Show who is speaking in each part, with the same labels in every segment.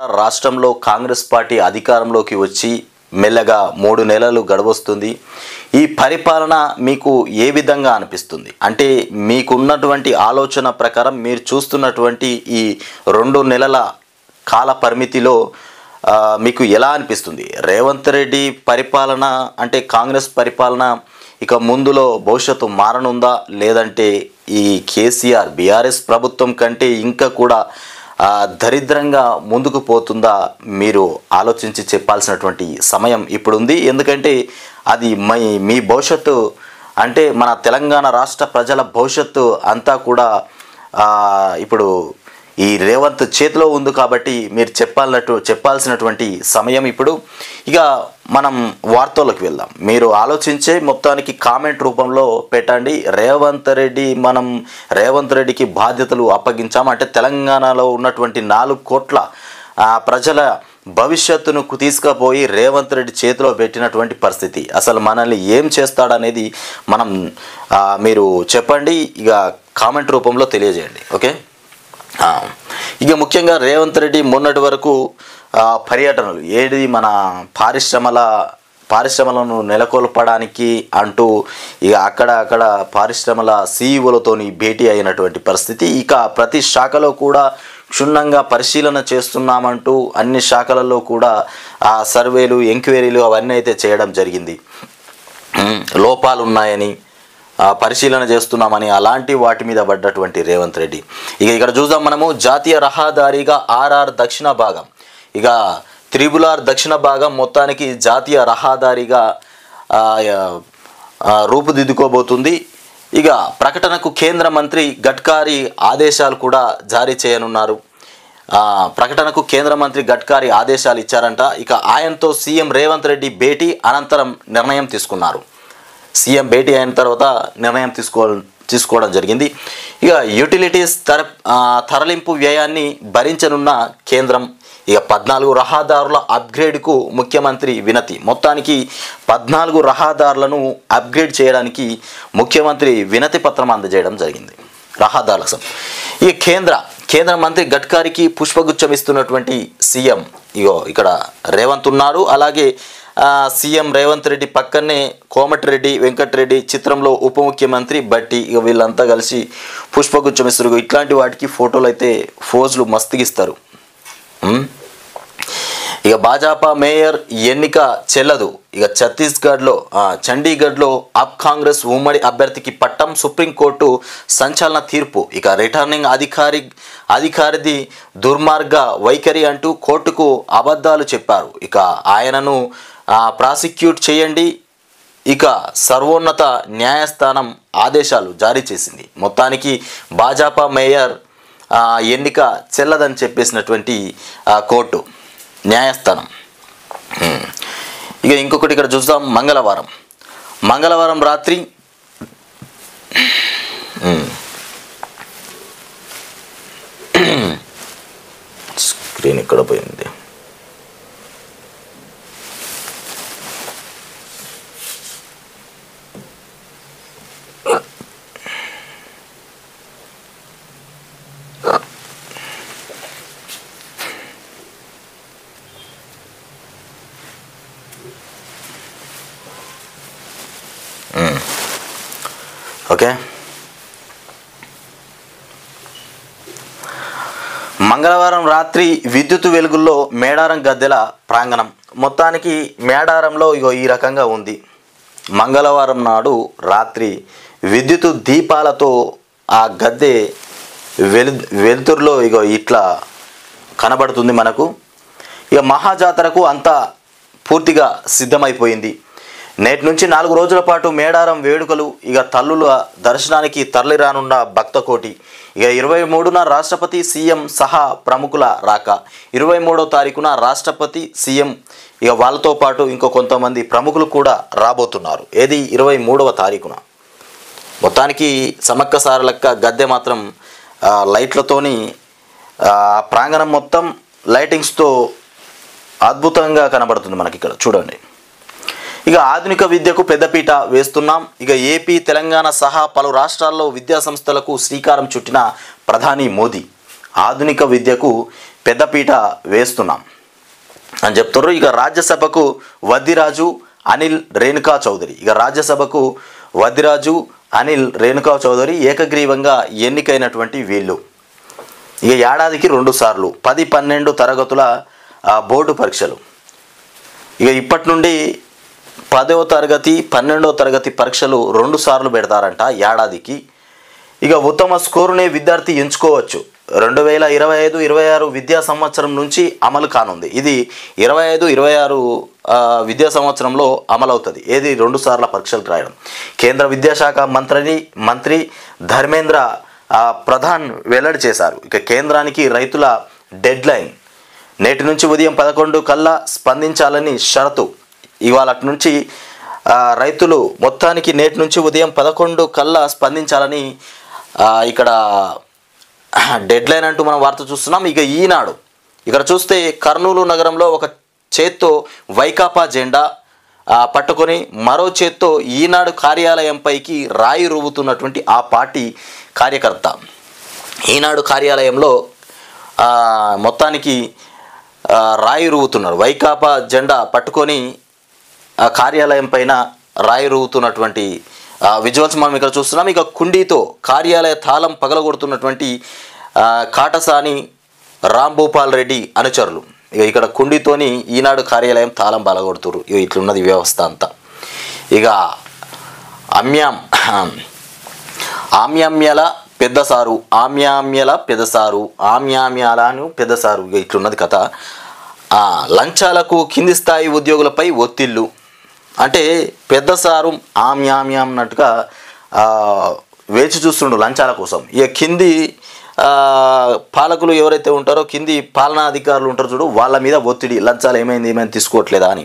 Speaker 1: రాష్ట్రంలో కాంగ్రెస్ పార్టీ అధికారంలోకి వచ్చి మెల్లగా 3 నెలలు గడవొస్తుంది. ఈ పరిపాలన మీకు ఏ విధంగా అనిపిస్తుంది? అంటే మీకున్నటువంటి ఆలోచన ప్రకారం మీరు చూస్తున్నటువంటి ఈ 2 నెలల కాల పరిమితిలో మీకు ఎలా అనిపిస్తుంది? రేవంత్ రెడ్డి పరిపాలన అంటే కాంగ్రెస్ పరిపాలన ఇక ముందులో భవిష్యత్తు మారనుందా, లేదంటే ఈ కేసీఆర్ బీఆర్ఎస్ ప్రభుత్వం కంటే ఇంకా కూడా దరిద్రంగా ముందుకు పోతుందా? మీరు ఆలోచించి చెప్పాల్సినటువంటి సమయం ఇప్పుడుంది. ఎందుకంటే అది మీ భవిష్యత్తు అంటే మన తెలంగాణ రాష్ట్ర ప్రజల భవిష్యత్తు అంతా కూడా ఇప్పుడు ఈ రేవంత్ చేతిలో ఉంది కాబట్టి మీరు చెప్పాల్సినటువంటి సమయం ఇప్పుడు. ఇక మనం వార్తల్లోకి వెళ్దాం. మీరు ఆలోచించే మొత్తానికి కామెంట్ రూపంలో పెట్టండి. రేవంత్ రెడ్డికి బాధ్యతలు అప్పగించాం అంటే తెలంగాణలో ఉన్నటువంటి 4 కోట్ల ప్రజల భవిష్యత్తును తీసుకుపోయి రేవంత్ రెడ్డి చేతిలో పెట్టినటువంటి పరిస్థితి. అసలు మనల్ని ఏం చేస్తాడనేది మీరు చెప్పండి. ఇక కామెంట్ రూపంలో తెలియజేయండి. ఓకే. ఇక ముఖ్యంగా రేవంత్ రెడ్డి మొన్నటి వరకు పర్యటనలు ఏది మన పారిశ్రమలను నెలకొల్పడానికి అంటూ ఇక అక్కడ పారిశ్రమల సీఈఓలతోని భేటీ అయినటువంటి పరిస్థితి. ఇక ప్రతి శాఖలో కూడా క్షుణ్ణంగా పరిశీలన చేస్తున్నామంటూ అన్ని శాఖలలో కూడా సర్వేలు ఎంక్వైరీలు అవన్నీ అయితే చేయడం జరిగింది. లోపాలు ఉన్నాయని పరిశీలన చేస్తున్నామని అలాంటి వాటి మీద పడ్డటువంటి రేవంత్ రెడ్డి. ఇక ఇక్కడ చూద్దాం మనము. జాతీయ రహదారిగా ఆర్ఆర్ దక్షిణ భాగం, ఇక త్రిబుల్-ఆర్ దక్షిణ భాగం మొత్తానికి జాతీయ రహదారిగా రూపుదిద్దుకోబోతుంది. ఇక ప్రకటనకు కేంద్ర మంత్రి గడ్కరీ ఆదేశాలు కూడా జారీ చేయనున్నారు. ప్రకటనకు కేంద్ర మంత్రి గడ్కరీ ఆదేశాలు ఇచ్చారంట. ఇక ఆయనతో సీఎం రేవంత్ రెడ్డి భేటీ అనంతరం నిర్ణయం తీసుకున్నారు. సీఎం భేటీ అయిన తర్వాత నిర్ణయం తీసుకోవడం జరిగింది. ఇక యూటిలిటీస్ తరలింపు వ్యయాన్ని భరించనున్న కేంద్రం. ఇక 14 రహదారుల అప్గ్రేడ్కు ముఖ్యమంత్రి వినతి. మొత్తానికి 14 రహదారులను అప్గ్రేడ్ చేయడానికి ముఖ్యమంత్రి వినతి పత్రం అందజేయడం జరిగింది. రహదారుల ఇక కేంద్ర మంత్రి గడ్కరీకి పుష్పగుచ్చం ఇస్తున్నటువంటి సీఎం. ఇక్కడ రేవంత్ ఉన్నారు. అలాగే సీఎం రేవంత్ రెడ్డి పక్కనే కోమటిరెడ్డి వెంకటరెడ్డి, చిత్రంలో ఉప ముఖ్యమంత్రి బట్టి. ఇక వీళ్ళంతా కలిసి పుష్పగుచ్చం ఇస్తారు. ఇట్లాంటి వాటికి ఫోటోలు అయితే ఫోజులు మస్తుగిస్తారు. ఇక భాజపా మేయర్ ఎన్నిక చెల్లదు. ఇక చండీగఢ్లో అప్ కాంగ్రెస్ ఉమ్మడి అభ్యర్థికి పట్టం. సుప్రీంకోర్టు సంచలన తీర్పు. ఇక రిటర్నింగ్ అధికారిది దుర్మార్గ వైఖరి అంటూ కోర్టుకు అబద్ధాలు చెప్పారు. ఇక ఆయనను ప్రాసిక్యూట్ చేయండి. ఇక సర్వోన్నత న్యాయస్థానం ఆదేశాలు జారీ చేసింది. మొత్తానికి భాజపా మేయర్ ఎన్నిక చెల్లదని చెప్పేసినటువంటి కోర్టు న్యాయస్థానం. ఇక ఇంకొకటి ఇక్కడ చూద్దాం. మంగళవారం రాత్రి స్క్రీన్ ఇక్కడ పోయింది. ఓకే. మంగళవారం రాత్రి విద్యుత్ వెలుగుల్లో మేడారం గద్దెల ప్రాంగణం. మొత్తానికి మేడారంలో ఈ రకంగా ఉంది. మంగళవారం నాడు రాత్రి విద్యుత్ దీపాలతో ఆ గద్దె వెలుతురులో ఇట్లా కనబడుతుంది మనకు. ఇక మహాజాతరకు అంతా పూర్తిగా సిద్ధమైపోయింది. నేటి నుంచి 4 రోజుల పాటు మేడారం వేడుకలు. ఇక తల్లుల దర్శనానికి తరలిరానున్న భక్తకోటి. ఇక 23న రాష్ట్రపతి సీఎం సహా ప్రముఖుల రాక. 23వ తారీఖున రాష్ట్రపతి సీఎం ఇక వాళ్ళతో పాటు ఇంకో కొంతమంది ప్రముఖులు కూడా రాబోతున్నారు. ఏది 23వ తారీఖున. మొత్తానికి సమ్మక్క సారలక్క గద్దె మాత్రం లైట్లతోని ప్రాంగణం మొత్తం లైటింగ్స్తో అద్భుతంగా కనబడుతుంది మనకి ఇక్కడ చూడండి. ఇక ఆధునిక విద్యకు పెద్దపీట వేస్తున్నాం. ఇక ఏపీ, తెలంగాణ సహా పలు రాష్ట్రాల్లో విద్యా సంస్థలకు శ్రీకారం చుట్టిన ప్రధాని మోదీ. ఆధునిక విద్యకు పెద్దపీట వేస్తున్నాం అని చెప్తున్నారు. ఇక రాజ్యసభకు వద్దిరాజు అనిల్ రేణుకా చౌదరి, ఇక రాజ్యసభకు వద్దిరాజు అనిల్ రేణుకా చౌదరి ఏకగ్రీవంగా ఎన్నికైనటువంటి వీళ్ళు. ఇక ఏడాదికి 2 సార్లు 10-12 తరగతుల బోర్డు పరీక్షలు. ఇక ఇప్పటి నుండి 10వ తరగతి 12వ తరగతి పరీక్షలు 2 సార్లు పెడతారంట ఏడాదికి. ఇక ఉత్తమ స్కోరునే విద్యార్థి ఎంచుకోవచ్చు. 2025-26 విద్యా సంవత్సరం నుంచి అమలు కానుంది. ఇది 25-26 విద్యా సంవత్సరంలో అమలవుతుంది. ఏది 2 సార్ల పరీక్షలు రాయడం. కేంద్ర విద్యాశాఖ మంత్రి ధర్మేంద్ర ప్రధాన్ వెల్లడి చేశారు. ఇక కేంద్రానికి రైతుల డెడ్ లైన్ నేటి నుంచి ఉదయం 11 కల్లా స్పందించాలని షరతు. ఇవాళ నుంచి రైతులు మొత్తానికి నేటి నుంచి ఉదయం 11 కల్లా స్పందించాలని ఇక్కడ డెడ్ లైన్ అంటూ మనం వార్త చూస్తున్నాం. ఇక ఈనాడు ఇక్కడ చూస్తే కర్నూలు నగరంలో ఒక చేత్తో వైకాపా జెండా పట్టుకొని మరో చేత్తో ఈనాడు కార్యాలయంపైకి రాయి రువ్వుతున్నటువంటి ఆ పార్టీ కార్యకర్త. ఈనాడు కార్యాలయంలో మొత్తానికి రాయి రువ్వుతున్నారు. వైకాపా జెండా పట్టుకొని కార్యాలయం పైన రాయి రువ్వుతున్నటువంటి విజువల్స్ మనం ఇక్కడ చూస్తున్నాం. ఇక కుండీతో కార్యాలయ తాళం పగలగొడుతున్నటువంటి కాటసాని రాంభూపాల్ రెడ్డి అనుచరులు. ఇక ఇక్కడ కుండీతోని ఈనాడు కార్యాలయం తాళం పగలగొడుతున్నారు. ఇక ఇట్లున్నది వ్యవస్థ అంతా. ఇక ఆమ్యామ్యాల పెద్దసారు ఆమ్యామ్యాలను పెద్దసారు. ఇక ఇట్లున్నది కథ. లంచాలకు కింది స్థాయి ఉద్యోగులపై ఒత్తిళ్ళు. అంటే పెద్దసారు ఆమ్యామ్యాం అన్నట్టుగా వేచి చూస్తుండు లంచాల కోసం. ఇక కింది పాలకులు ఎవరైతే ఉంటారో, కింది పాలనా అధికారులు ఉంటారో చూడు, వాళ్ళ మీద ఒత్తిడి, లంచాలు ఏమైంది తీసుకోవట్లేదా అని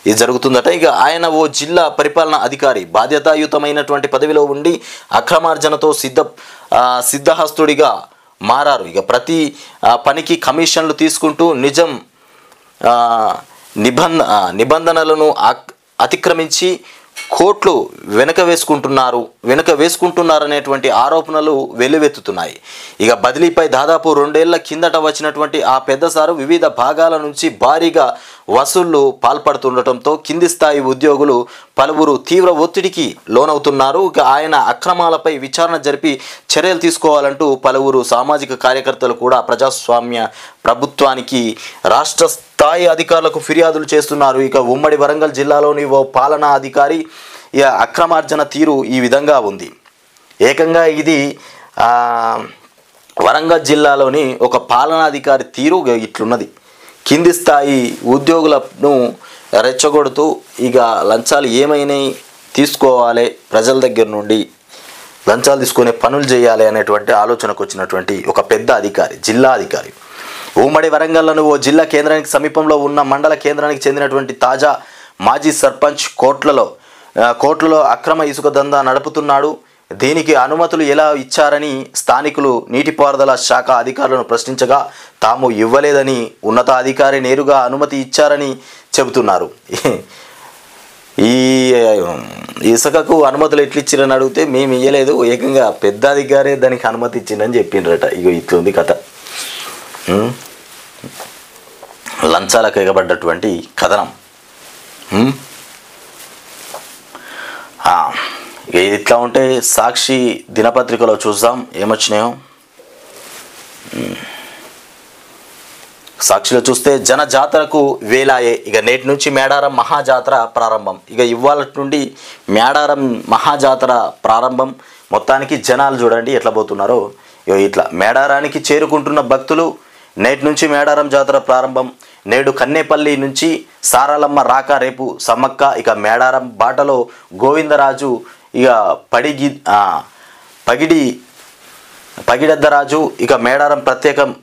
Speaker 1: ఇది జరుగుతుందట. ఇక ఆయన ఓ జిల్లా పరిపాలనా అధికారి బాధ్యతాయుతమైనటువంటి పదవిలో ఉండి అక్రమార్జనతో సిద్ధహస్తుడిగా మారారు. ఇక ప్రతి పనికి కమిషన్లు తీసుకుంటూ నిబంధనలను అతిక్రమించి కోట్లు వెనక వేసుకుంటున్నారనేటువంటి ఆరోపణలు వెల్లువెత్తుతున్నాయి. ఇక బదిలీపై దాదాపు 2 ఏళ్ల కిందట వచ్చినటువంటి ఆ పెద్దసారు వివిధ భాగాల నుంచి భారీగా వసూళ్లు పాల్పడుతుండటంతో కింది స్థాయి ఉద్యోగులు పలువురు తీవ్ర ఒత్తిడికి లోనవుతున్నారు. ఇక ఆయన అక్రమాలపై విచారణ జరిపి చర్యలు తీసుకోవాలంటూ పలువురు సామాజిక కార్యకర్తలు కూడా ప్రజాస్వామ్య ప్రభుత్వానికి రాష్ట్ర స్థాయి అధికారులకు ఫిర్యాదులు చేస్తున్నారు. ఇక ఉమ్మడి వరంగల్ జిల్లాలోని ఓ పాలనా అధికారి అక్రమార్జన తీరు ఈ విధంగా ఉంది. ఏకంగా ఇది వరంగల్ జిల్లాలోని ఒక పాలనాధికారి తీరు ఇట్లున్నది. కింది స్థాయి ఉద్యోగులను రెచ్చగొడుతూ ఇక లంచాలు ఏమైనాయి తీసుకోవాలి, ప్రజల దగ్గర నుండి లంచాలు తీసుకునే పనులు చేయాలి అనేటువంటి ఆలోచనకు వచ్చినటువంటి ఒక పెద్ద అధికారి, జిల్లా అధికారి. ఉమ్మడి వరంగల్లోని ఓ జిల్లా కేంద్రానికి సమీపంలో ఉన్న మండల కేంద్రానికి చెందినటువంటి తాజా మాజీ సర్పంచ్ కోట్లలో అక్రమ ఇసుక దందా నడుపుతున్నాడు. దీనికి అనుమతులు ఎలా ఇచ్చారని స్థానికులు నీటిపారుదల శాఖ అధికారులను ప్రశ్నించగా తాము ఇవ్వలేదని ఉన్నతాధికారి నేరుగా అనుమతి ఇచ్చారని చెబుతున్నారు. ఈ ఇసుకకు అనుమతులు ఎట్లిచ్చారని అడిగితే మేము ఇవ్వలేదు, ఏకంగా పెద్ద అధికారే దానికి అనుమతి ఇచ్చిందని చెప్పిండ్రట. ఇగో ఇట్లుంది కథ. లంచాలకు ఎగబడ్డటువంటి కథనం. ఇట్లా ఉంటే సాక్షి దినపత్రికలో చూద్దాం ఏమొచ్చినాయో. సాక్షిలో చూస్తే జన జాతరకు వేలాయే. ఇక నేటి నుంచి మేడారం మహాజాతర ప్రారంభం. ఇక ఇవాళ నుండి మేడారం మహాజాతర ప్రారంభం. మొత్తానికి జనాలు చూడండి ఎట్లా పోతున్నారో. ఇట్లా మేడారానికి చేరుకుంటున్న భక్తులు నేటి నుంచి మేడారం జాతర ప్రారంభం. నేడు కన్నేపల్లి నుంచి సారాలమ్మ రాక, రేపు సమ్మక్క. ఇక మేడారం బాటలో గోవిందరాజు, ఇక పగిడద్దరాజు. ఇక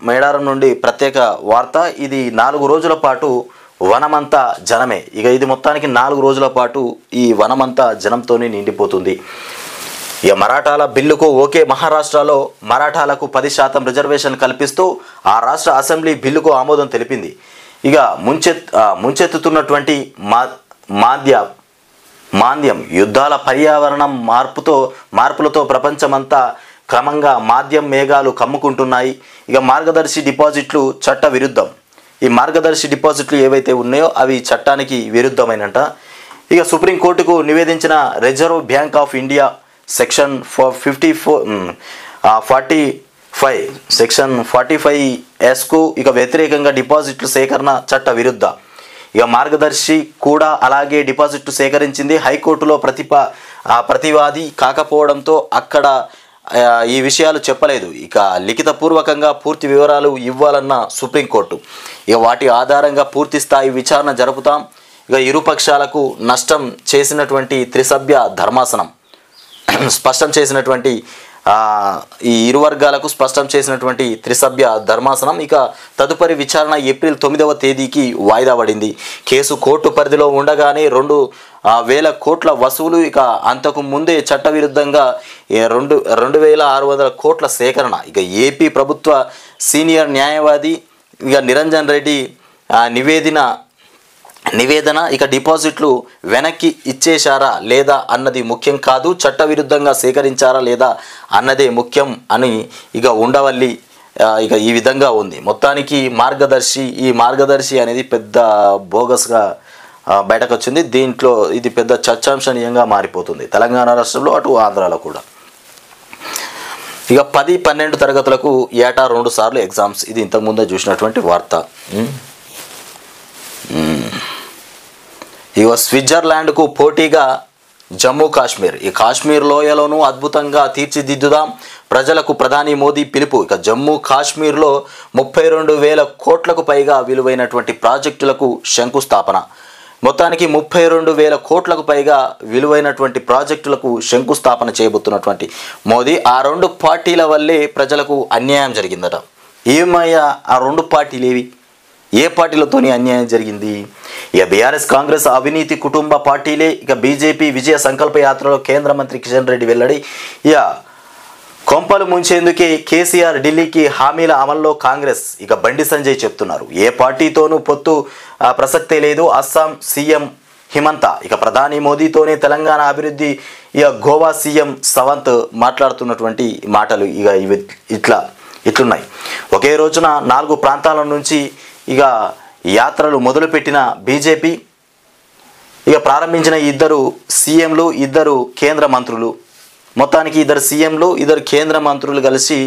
Speaker 1: మేడారం నుండి ప్రత్యేక వార్త. ఇది 4 రోజుల పాటు వనమంతా జనమే. ఇక ఇది మొత్తానికి 4 రోజుల పాటు ఈ వనమంతా జనంతోనే నిండిపోతుంది. ఇక మరాఠాల బిల్లుకు ఓకే. మహారాష్ట్రలో మరాఠాలకు 10% రిజర్వేషన్ కల్పిస్తూ ఆ రాష్ట్ర అసెంబ్లీ బిల్లుకు ఆమోదం తెలిపింది. ఇక ముంచెత్తుతున్నటువంటి మాంద్యం, యుద్ధాల, పర్యావరణం మార్పులతో ప్రపంచమంతా క్రమంగా మాధ్యం మేఘాలు కమ్ముకుంటున్నాయి. ఇక మార్గదర్శి డిపాజిట్లు చట్ట విరుద్ధం. ఈ మార్గదర్శి డిపాజిట్లు ఏవైతే ఉన్నాయో అవి చట్టానికి విరుద్ధమైనట. ఇక సుప్రీంకోర్టుకు నివేదించిన reserve bank of India section 45 section 45(s)కు ఇక వ్యతిరేకంగా డిపాజిట్లు సేకరణ చట్ట విరుద్ధ. ఇక మార్గదర్శి కూడా అలాగే డిపాజిట్లు సేకరించింది. హైకోర్టులో ప్రతివాది కాకపోవడంతో అక్కడ ఈ విషయాలు చెప్పలేదు. ఇక లిఖితపూర్వకంగా పూర్తి వివరాలు ఇవ్వాలన్న సుప్రీంకోర్టు. ఇక వాటి ఆధారంగా పూర్తి స్థాయి విచారణ జరుపుతాం. ఇక ఇరుపక్షాలకు నష్టం చేసినటువంటి త్రిసభ్య ధర్మాసనం స్పష్టం చేసినటువంటి ఈ ఇరు వర్గాలకు స్పష్టం చేసినటువంటి త్రిసభ్య ధర్మాసనం ఇక తదుపరి విచారణ ఏప్రిల్ 9వ తేదీకి వాయిదా పడింది. కేసు కోర్టు పరిధిలో ఉండగానే 2,000 కోట్ల వసూలు. ఇక అంతకు ముందే చట్టవిరుద్ధంగా 2,600 కోట్ల సేకరణ. ఇక ఏపీ ప్రభుత్వ సీనియర్ న్యాయవాది ఇక నిరంజన్ రెడ్డి నివేదన ఇక డిపాజిట్లు వెనక్కి ఇచ్చేశారా లేదా అన్నది ముఖ్యం కాదు, చట్టవిరుద్ధంగా సేకరించారా లేదా అన్నదే ముఖ్యం అని ఇక ఉండవల్లి ఇక ఈ విధంగా ఉంది. మొత్తానికి ఈ మార్గదర్శి అనేది పెద్ద బోగస్గా బయటకు వచ్చింది. దీంట్లో ఇది పెద్ద చర్చాంశనీయంగా మారిపోతుంది తెలంగాణ రాష్ట్రంలో, అటు ఆంధ్రాలో కూడా. ఇక 10-12 తరగతులకు ఏటా 2 సార్లు ఎగ్జామ్స్. ఇది ఇంతకుముందే చూసినటువంటి వార్త. ఇక స్విట్జర్లాండ్కు పోటీగా జమ్మూ కాశ్మీర్. ఈ కాశ్మీర్ లోయలోనూ అద్భుతంగా తీర్చిదిద్దుదాం, ప్రజలకు ప్రధాని మోదీ పిలుపు. ఇక జమ్మూ కాశ్మీర్లో 32,000 కోట్లకు పైగా విలువైనటువంటి ప్రాజెక్టులకు శంకుస్థాపన. మొత్తానికి 32,000 కోట్లకు పైగా విలువైనటువంటి ప్రాజెక్టులకు శంకుస్థాపన చేయబోతున్నటువంటి మోదీ, ఆ 2 పార్టీల వల్లే ప్రజలకు అన్యాయం జరిగిందట. ఏమయ్యా ఆ 2 పార్టీలు ఏవి? ఏ పార్టీలతోని అన్యాయం జరిగింది? ఇక బీఆర్ఎస్ కాంగ్రెస్ అవినీతి కుటుంబ పార్టీలే. ఇక బీజేపీ విజయ సంకల్ప యాత్రలో కేంద్ర మంత్రి కిషన్ రెడ్డి వెల్లడి. ఇక కొంపలు ముంచేందుకే కేసీఆర్ ఢిల్లీకి హామీల అమల్లో కాంగ్రెస్. ఇక బండి సంజయ్ చెప్తున్నారు, ఏ పార్టీతోనూ పొత్తు ప్రసక్తే లేదు. అస్సాం సీఎం హిమంత ఇక ప్రధాని మోదీతోనే తెలంగాణ అభివృద్ధి. ఇక గోవా సీఎం సవంత్ మాట్లాడుతున్నటువంటి మాటలు ఇక ఇవి ఇట్లున్నాయి. ఒకే రోజున 4 ప్రాంతాల నుంచి ఇక యాత్రలు మొదలుపెట్టిన బీజేపీ ఇక ప్రారంభించిన 2 సీఎంలు 2 కేంద్ర మంత్రులు, మొత్తానికి 2 సీఎంలు 2 కేంద్ర మంత్రులు కలిసి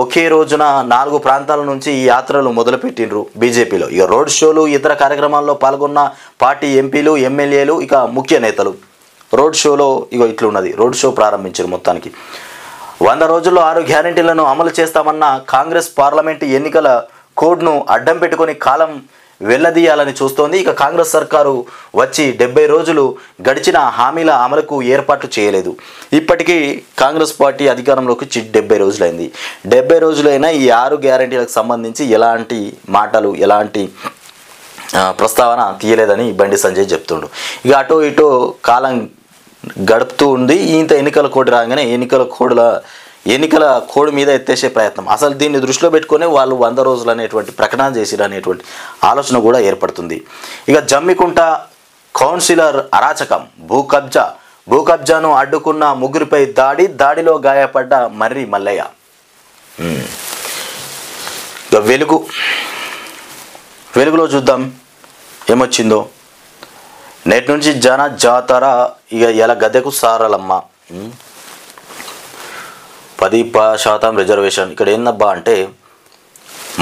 Speaker 1: ఒకే రోజున 4 ప్రాంతాల నుంచి ఈ యాత్రలు మొదలుపెట్టిండ్రు బీజేపీలో. ఇక రోడ్ షోలు ఇతర కార్యక్రమాల్లో పాల్గొన్న పార్టీ ఎంపీలు ఎమ్మెల్యేలు ఇక ముఖ్య నేతలు రోడ్ షోలో ఇక ఇట్లున్నది. రోడ్ షో ప్రారంభించారు. మొత్తానికి 100 రోజుల్లో 6 గ్యారెంటీలను అమలు చేస్తామన్న కాంగ్రెస్ పార్లమెంటు ఎన్నికల కోడ్ను అడ్డం పెట్టుకొని కాలం వెళ్లదీయాలని చూస్తోంది. ఇక కాంగ్రెస్ సర్కారు వచ్చి 70 రోజులు గడిచిన హామీల అమలుకు ఏర్పాట్లు చేయలేదు. ఇప్పటికీ కాంగ్రెస్ పార్టీ అధికారంలోకి 70 రోజులైంది. 70 రోజులైనా ఈ 6 గ్యారెంటీలకు సంబంధించి ఎలాంటి మాటలు ఎలాంటి ప్రస్తావన తీయలేదని బండి సంజయ్ చెప్తుండు. ఇక అటో ఇటో కాలం గడుపుతూ ఉంది. ఇంత ఎన్నికల కోడ్ రాగానే ఎన్నికల కోడ్ మీద ఎత్తేసే ప్రయత్నం. అసలు దీన్ని దృష్టిలో పెట్టుకునే వాళ్ళు 100 రోజులు అనేటువంటి ప్రకటన చేసిరు అనేటువంటి ఆలోచన కూడా ఏర్పడుతుంది. ఇక జమ్మికుంట కౌన్సిలర్ అరాచకం, భూకబ్జాను అడ్డుకున్న 3పై దాడిలో గాయపడ్డ మర్రి మల్లయ్య. ఇక వెలుగులో చూద్దాం ఏమొచ్చిందో. నేటి నుంచి జాతర ఇక ఎలా గద్దెకు సారలమ్మ. 10% రిజర్వేషన్. ఇక్కడ ఏందబ్బా అంటే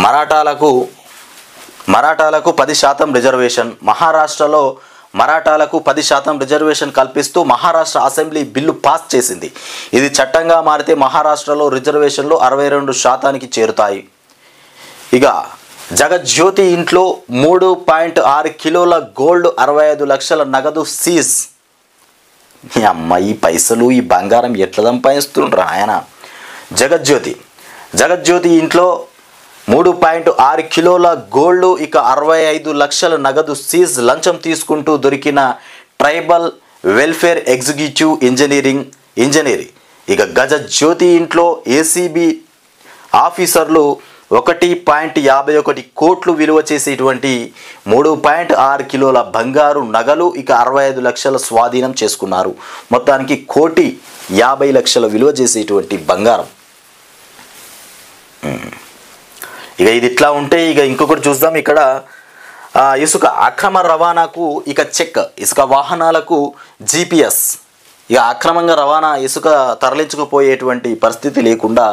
Speaker 1: మరాఠాలకు 10% రిజర్వేషన్. మహారాష్ట్రలో మరాఠాలకు 10% రిజర్వేషన్ కల్పిస్తూ మహారాష్ట్ర అసెంబ్లీ బిల్లు పాస్ చేసింది. ఇది చట్టంగా మారితే మహారాష్ట్రలో రిజర్వేషన్లు 62% చేరుతాయి. ఇక జగజ్యోతి ఇంట్లో 3.6 కిలోల గోల్డ్ 65 లక్షల నగదు సీజ్. ఈ అమ్మ ఈ పైసలు ఈ బంగారం ఎట్లా సంపాదిస్తుండ్రా ఆయన. జగజ్యోతి ఇంట్లో 3.6 కిలోల గోల్డ్ ఇక 65 లక్షల నగదు సీజ్. లంచం తీసుకుంటూ దొరికిన ట్రైబల్ వెల్ఫేర్ ఎగ్జిక్యూటివ్ ఇంజనీర్. ఇక గజజ్యోతి ఇంట్లో ఏసీబీ ఆఫీసర్లు 1.51 కోట్లు విలువ చేసేటువంటి 3.6 కిలోల బంగారు నగలు ఇక 65 లక్షల స్వాధీనం చేసుకున్నారు. మొత్తానికి 1,50,00,000 విలువ చేసేటువంటి బంగారం. ఇక ఇది ఇట్లా ఉంటే ఇక ఇంకొకటి చూద్దాం. ఇక్కడ ఇసుక అక్రమ రవాణాకు ఇక చెక్, ఇసుక వాహనాలకు GPS. ఇక అక్రమంగా రవాణా ఇసుక తరలించుకుపోయేటువంటి పరిస్థితి లేకుండా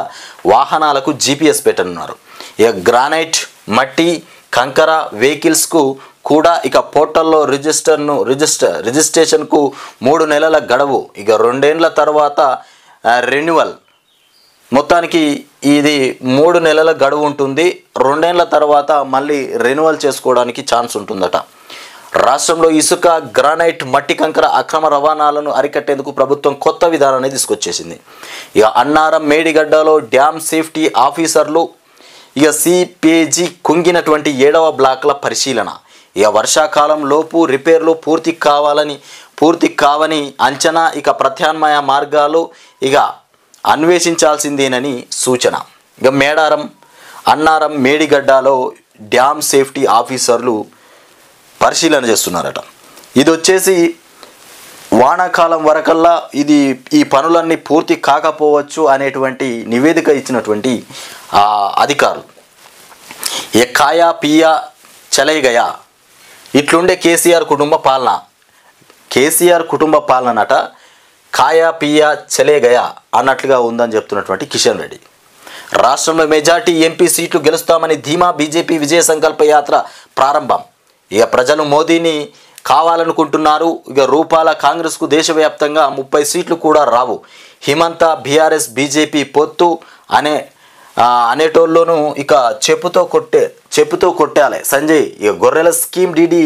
Speaker 1: వాహనాలకు GPS పెట్టనున్నారు. ఇక గ్రానైట్, మట్టి, కంకర వెహికల్స్కు కూడా ఇక పోర్టల్లో రిజిస్ట్రేషన్కు 3 నెలల గడువు. ఇక 2 ఏళ్ల తర్వాత రెన్యువల్. మొత్తానికి ఇది 3 నెలల గడువు ఉంటుంది. 2 ఏళ్ల తర్వాత మళ్ళీ రెన్యువల్ చేసుకోవడానికి ఛాన్స్ ఉంటుందట. రాష్ట్రంలో ఇసుక, గ్రానైట్, మట్టి, కంకర అక్రమ రవాణాలను అరికట్టేందుకు ప్రభుత్వం కొత్త విధానాన్ని తీసుకొచ్చేసింది. ఇక అన్నారం, మేడిగడ్డలో డ్యామ్ సేఫ్టీ ఆఫీసర్లు ఇక CPG కుంగినటువంటి 7వ బ్లాక్ల పరిశీలన. ఇక వర్షాకాలం లోపు రిపేర్లు పూర్తి కావని అంచనా. ఇక ప్రత్యామ్నాయ మార్గాలు ఇక అన్వేషించాల్సిందేనని సూచన. ఇక అన్నారం, మేడిగడ్డలో డ్యామ్ సేఫ్టీ ఆఫీసర్లు పరిశీలన చేస్తున్నారట. ఇది వచ్చేసి వానాకాలం వరకల్లా ఈ పనులన్నీ పూర్తి కాకపోవచ్చు అనేటువంటి నివేదిక ఇచ్చినటువంటి అధికారులు. కాయా పియా చలేగయా ఇట్లుండే కేసీఆర్ కుటుంబ పాలనట. కాయా పియా చలేగయా అన్నట్లుగా ఉందని చెప్తున్నటువంటి కిషన్ రెడ్డి. రాష్ట్రంలో మెజార్టీ ఎంపీ సీట్లు గెలుస్తామని ధీమా. బీజేపీ విజయ సంకల్ప యాత్ర ప్రారంభం. ఇక ప్రజలు మోదీని కావాలనుకుంటున్నారు. ఇక రూపాల కాంగ్రెస్కు దేశవ్యాప్తంగా 30 సీట్లు కూడా రావు. హిమంత బీఆర్ఎస్ బీజేపీ పొత్తు అనేటోళ్ళను ఇక చెప్పుతో కొట్టాలి సంజయ్. ఇక గొర్రెల స్కీమ్ డీడీ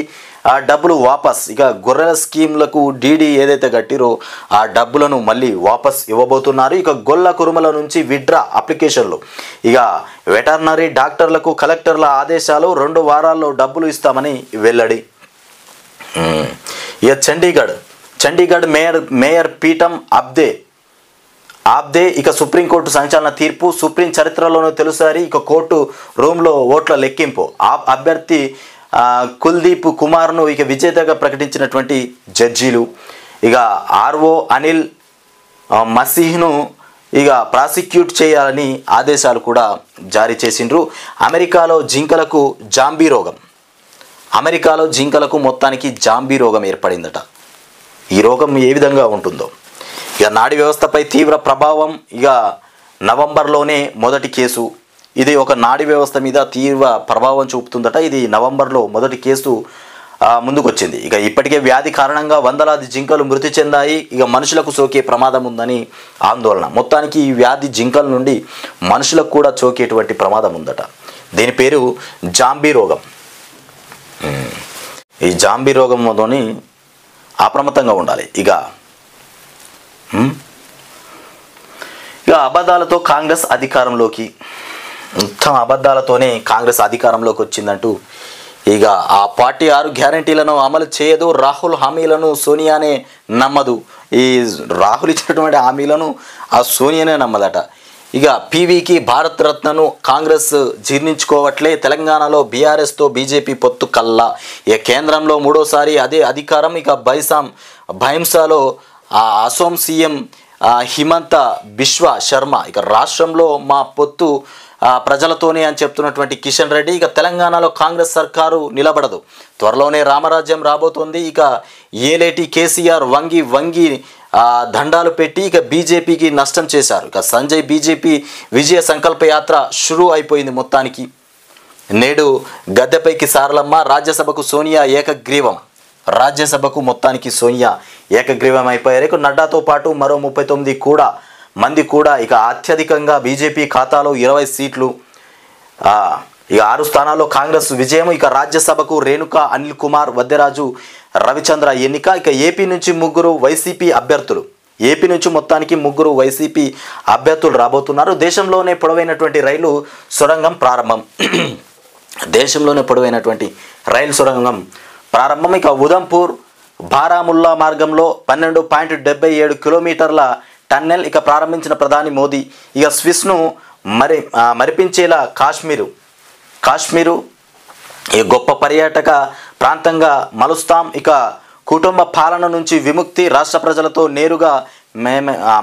Speaker 1: డబ్బులు వాపస్. ఇక గొర్రెల స్కీమ్లకు డీడీ ఏదైతే కట్టిరో ఆ డబ్బులను మళ్ళీ వాపస్ ఇవ్వబోతున్నారు. ఇక గొల్ల కురుమల నుంచి విత్డ్రా అప్లికేషన్లు. ఇక వెటర్నరీ డాక్టర్లకు కలెక్టర్ల ఆదేశాలు. 2 వారాల్లో డబ్బులు ఇస్తామని వెల్లడి. ఇక చండీగఢ్ మేయర్ పీఠం ఆబ్దే ఇక సుప్రీంకోర్టు సంచలన తీర్పు. సుప్రీం చరిత్రలోనూ తొలిసారి ఇక కోర్టు రూమ్లో ఓట్ల లెక్కింపు. అభ్యర్థి కుల్దీప్ కుమార్ను ఇక విజేతగా ప్రకటించినటువంటి జడ్జీలు. ఇక RO అనిల్ మసీహ్ను ఇక ప్రాసిక్యూట్ చేయాలని ఆదేశాలు కూడా జారీ చేసిండ్రు. అమెరికాలో జింకలకు మొత్తానికి జాంబీ రోగం ఏర్పడిందట. ఈ రోగం ఏ విధంగా ఉంటుందో. ఇక నాడీ వ్యవస్థపై తీవ్ర ప్రభావం. ఇక నవంబర్లోనే మొదటి కేసు. ఇది ఒక నాడీ వ్యవస్థ మీద తీవ్ర ప్రభావం చూపుతుందట. ఇది నవంబర్లో మొదటి కేసు ముందుకొచ్చింది. ఇక ఇప్పటికే వ్యాధి కారణంగా వందలాది జింకలు మృతి చెందాయి. ఇక మనుషులకు సోకే ప్రమాదం ఉందని ఆందోళన. మొత్తానికి ఈ వ్యాధి జింకల నుండి మనుషులకు కూడా సోకేటువంటి ప్రమాదం ఉందట. దీని పేరు జాంబీ రోగం. ఈ జాంబీ రోగంతోని అప్రమత్తంగా ఉండాలి. ఇక అబద్ధాలతో కాంగ్రెస్ అధికారంలోకి. మొత్తం అబద్ధాలతోనే కాంగ్రెస్ అధికారంలోకి వచ్చిందంటూ ఇక ఆ పార్టీ 6 గ్యారంటీలను అమలు చేయదు. రాహుల్ హామీలను సోనియానే నమ్మదు. ఈ రాహుల్ ఇచ్చినటువంటి హామీలను ఆ సోనియానే నమ్మదట. ఇక PVకి భారత్ రత్నను కాంగ్రెస్ జీర్ణించుకోవట్లే. తెలంగాణలో బీఆర్ఎస్తో బీజేపీ పొత్తు కల్లా. ఇక కేంద్రంలో 3వసారి అదే అధికారం. ఇక భైంసాలో అసోం సీఎం హిమంత బిశ్వ శర్మ. ఇక రాష్ట్రంలో మా పొత్తు ప్రజలతోనే అని చెప్తున్నటువంటి కిషన్ రెడ్డి. ఇక తెలంగాణలో కాంగ్రెస్ సర్కారు నిలబడదు. త్వరలోనే రామరాజ్యం రాబోతోంది. ఇక ఏలేటి కేసీఆర్ వంగి దండాలు పెట్టి ఇక బీజేపీకి నష్టం చేశారు. ఇక సంజయ్ బీజేపీ విజయ సంకల్ప యాత్ర షురూ అయిపోయింది. మొత్తానికి నేడు గద్దెపైకి సారలమ్మ. రాజ్యసభకు సోనియా ఏకగ్రీవం. మొత్తానికి సోనియా ఏకగ్రీవం అయిపోయారు. ఇక నడ్డాతో పాటు మరో 39 మంది కూడా ఇక అత్యధికంగా బీజేపీ ఖాతాలో 20 సీట్లు. ఇక 6 స్థానాల్లో కాంగ్రెస్ విజయం. ఇక రాజ్యసభకు రేణుకా, అనిల్ కుమార్, వద్దెరాజు, రవిచంద్ర ఎన్నిక. ఇక ఏపీ నుంచి 3 వైసీపీ అభ్యర్థులు. మొత్తానికి 3 వైసీపీ అభ్యర్థులు రాబోతున్నారు. దేశంలోనే పొడవైనటువంటి రైలు సొరంగం ప్రారంభం. ఇక ఉదంపూర్ బారాముల్లా మార్గంలో 12.77 కిలోమీటర్ల టన్నెల్ ఇక ప్రారంభించిన ప్రధాని మోదీ. ఇక స్విస్ను మరిపించేలా కాశ్మీరు ఈ గొప్ప పర్యాటక ప్రాంతంగా మలుస్తాం. ఇక కుటుంబ పాలన నుంచి విముక్తి, రాష్ట్ర ప్రజలతో నేరుగా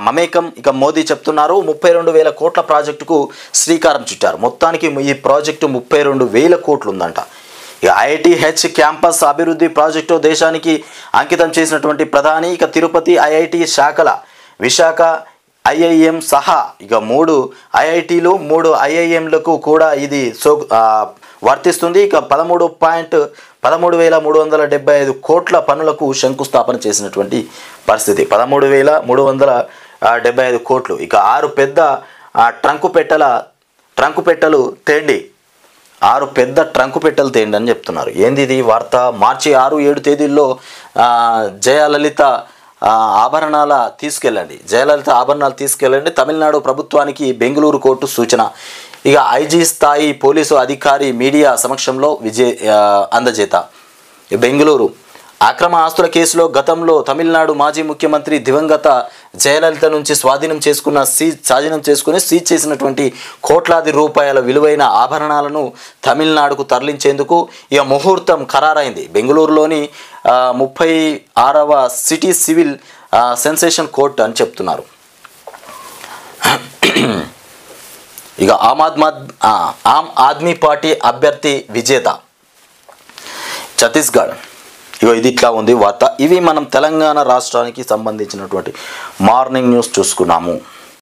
Speaker 1: మమేకం. ఇక మోదీ చెప్తున్నారు 32,000 కోట్ల ప్రాజెక్టుకు శ్రీకారం చుట్టారు. మొత్తానికి ఈ ప్రాజెక్టు 32,000 కోట్లు ఉందంట. ఇక IITH క్యాంపస్ అభివృద్ధి ప్రాజెక్టు దేశానికి అంకితం చేసినటువంటి ప్రధాని. ఇక తిరుపతి ఐఐటి శాఖల, విశాఖ IIM సహా ఇక 3 IITలు 3 IIMలకు కూడా ఇది వర్తిస్తుంది. ఇక 13,375 కోట్ల పనులకు శంకుస్థాపన చేసినటువంటి పరిస్థితి. 13,375 కోట్లు. ఇక 6 పెద్ద ట్రంకు పెట్టెలు తేండి, 6 పెద్ద ట్రంకు పెట్టెలు తేండి అని చెప్తున్నారు. ఏంది ఇది వార్త? మార్చి 6-7 తేదీల్లో జయలలిత ఆభరణాలు తీసుకెళ్ళండి. తమిళనాడు ప్రభుత్వానికి బెంగళూరు కోర్టు సూచన. ఇక IG స్థాయి పోలీసు అధికారి మీడియా సమక్షంలో అందజేత. బెంగళూరు అక్రమ ఆస్తుల కేసులో గతంలో తమిళనాడు మాజీ ముఖ్యమంత్రి దివంగత జయలలిత నుంచి స్వాధీనం చేసుకుని సీజ్ చేసినటువంటి కోట్లాది రూపాయల విలువైన ఆభరణాలను తమిళనాడుకు తరలించేందుకు ఇక ముహూర్తం ఖరారైంది. బెంగళూరులోని 36వ సిటీ సివిల్ సెన్సేషన్ కోర్టు అని చెప్తున్నారు. ఇక ఆమ్ ఆద్మీ పార్టీ అభ్యర్థి విజేత ఛత్తీస్గఢ్. ఇది ఇట్లా ఉంది వార్త. ఇవి మనం తెలంగాణ రాష్ట్రానికి సంబంధించినటువంటి మార్నింగ్ న్యూస్ చూసుకున్నాము.